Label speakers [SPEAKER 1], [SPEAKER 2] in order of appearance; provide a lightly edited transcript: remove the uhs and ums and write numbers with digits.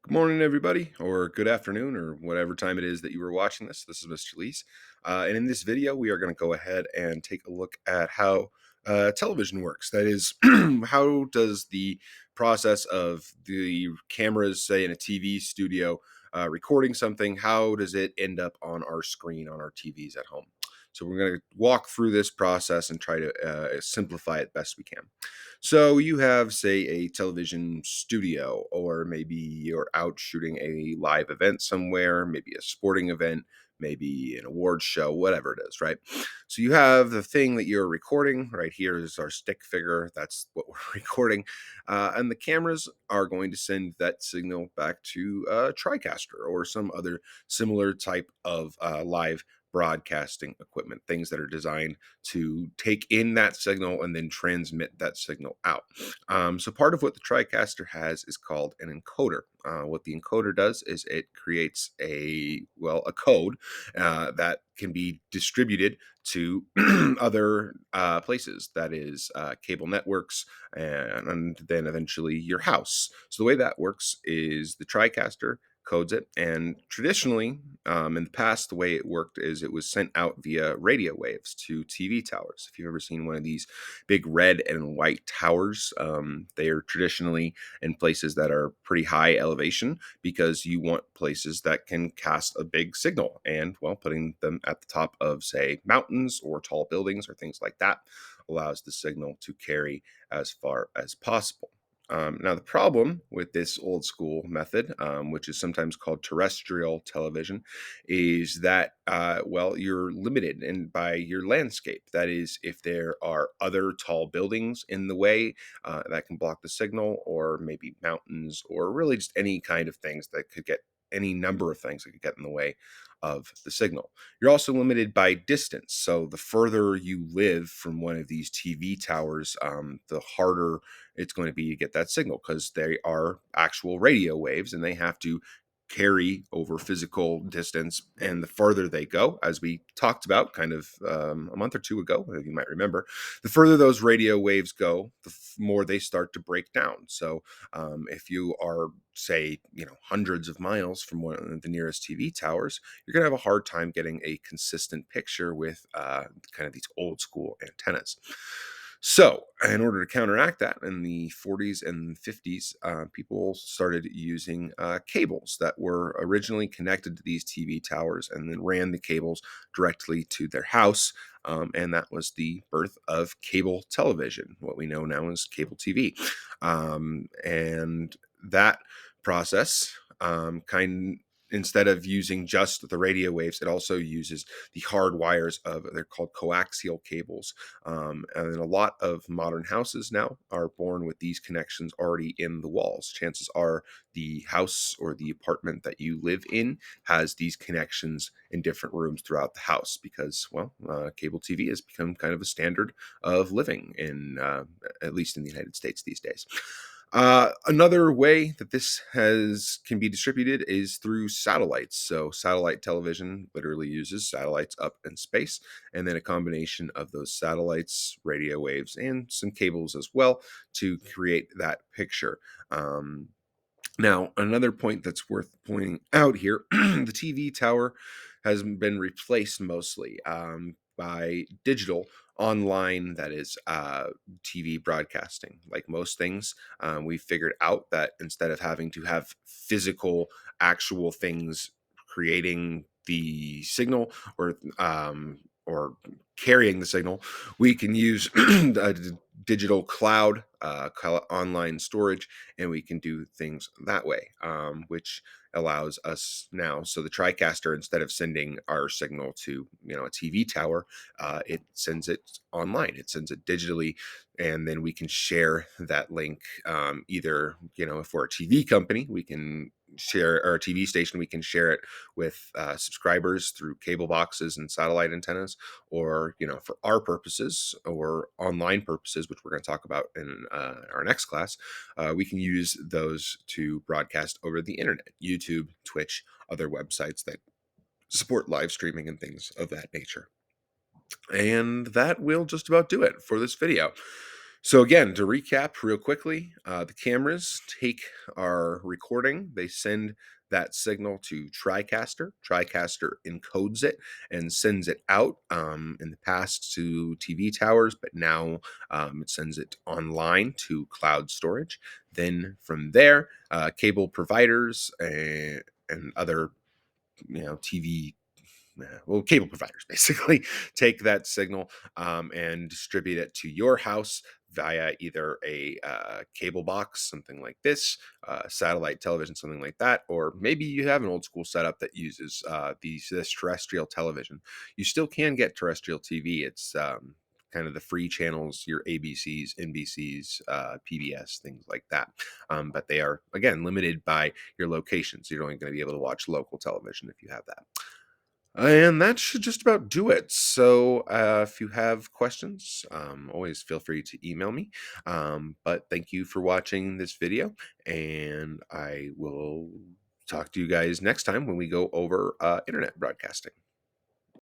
[SPEAKER 1] Good morning, everybody, or good afternoon, or whatever time it is that you were watching this. This is Mr. Lees. And in this video, we are going to go ahead and take a look at how television works. That is, how does the process of the cameras, say in a TV studio, recording something, how does it end up on our screen on our TVs at home? So we're going to walk through this process and try to simplify it best we can. So you have, say, a television studio, or maybe you're out shooting a live event somewhere, maybe a sporting event, maybe an award show, whatever it is, right? So you have the thing that you're recording. Right here is our stick figure. That's what we're recording. And the cameras are going to send that signal back to a TriCaster or some other similar type of live broadcasting equipment, things that are designed to take in that signal and then transmit that signal out. So part of what the TriCaster has is called an encoder. What the encoder does is it creates a code that can be distributed to other places, that is cable networks, and then eventually your house. So the way that works is the TriCaster codes it, and traditionally, in the past, the way it worked is it was sent out via radio waves to TV towers. If you've ever seen one of these big red and white towers, they are traditionally in places that are pretty high elevation, because you want places that can cast a big signal. And, well, putting them at the top of, say, mountains or tall buildings or things like that allows the signal to carry as far as possible. Now, the problem with this old school method, which is sometimes called terrestrial television, is that, you're limited by your landscape. That is, if there are other tall buildings in the way that can block the signal, or maybe mountains, or really just any kind of things that could get any number of things that could get in the way of the signal. You're also limited by distance. So the further you live from one of these TV towers, the harder it's going to be to get that signal, because they are actual radio waves and they have to carry over physical distance. And the farther they go, as we talked about kind of a month or two ago, you might remember, the further those radio waves go, the more they start to break down. So if you are, say, hundreds of miles from one of the nearest TV towers, you're going to have a hard time getting a consistent picture with kind of these old school antennas. So, in order to counteract that, in the 40s and 50s, people started using cables that were originally connected to these TV towers and then ran the cables directly to their house. And that was the birth of cable television, what we know now as cable TV. And that process, kind instead of using just the radio waves, it also uses the hard wires of, they're called coaxial cables. And a lot of modern houses now are born with these connections already in the walls. Chances are the house or the apartment that you live in has these connections in different rooms throughout the house, because, cable TV has become kind of a standard of living in, at least in the United States these days. Another way that this has can be distributed is through satellites. So satellite television literally uses satellites up in space, and then a combination of those satellites, radio waves, and some cables as well to create that picture. Now, another point that's worth pointing out here, the TV tower has been replaced mostly by digital online, that is TV broadcasting. Like most things, we figured out that instead of having to have physical, actual things creating the signal, or carrying the signal, we can use a digital cloud, online storage, and we can do things that way, which allows us now. So the TriCaster, instead of sending our signal to a TV tower, it sends it online. It sends it digitally, and then we can share that link. Either if we're a TV company, we can share, or a TV station, we can share it with subscribers through cable boxes and satellite antennas, or for our purposes or online purposes, which we're going to talk about in our next class, we can use those to broadcast over the internet, YouTube, Twitch, other websites that support live streaming and things of that nature. And that will just about do it for this video. So again, to recap real quickly, the cameras take our recording, they send that signal to TriCaster. TriCaster encodes it and sends it out, in the past to TV towers, but now it sends it online to cloud storage. Then from there, cable providers and other TV, well, cable providers basically take that signal and distribute it to your house via either a cable box, something like this, satellite television, something like that, or maybe you have an old school setup that uses this terrestrial television. You still can get terrestrial TV. It's kind of the free channels, your ABCs, NBCs, PBS, things like that. But they are, again, limited by your location. So you're only going to be able to watch local television if you have that. And that should just about do it. So, if you have questions, always feel free to email me. But thank you for watching this video, and I will talk to you guys next time when we go over internet broadcasting.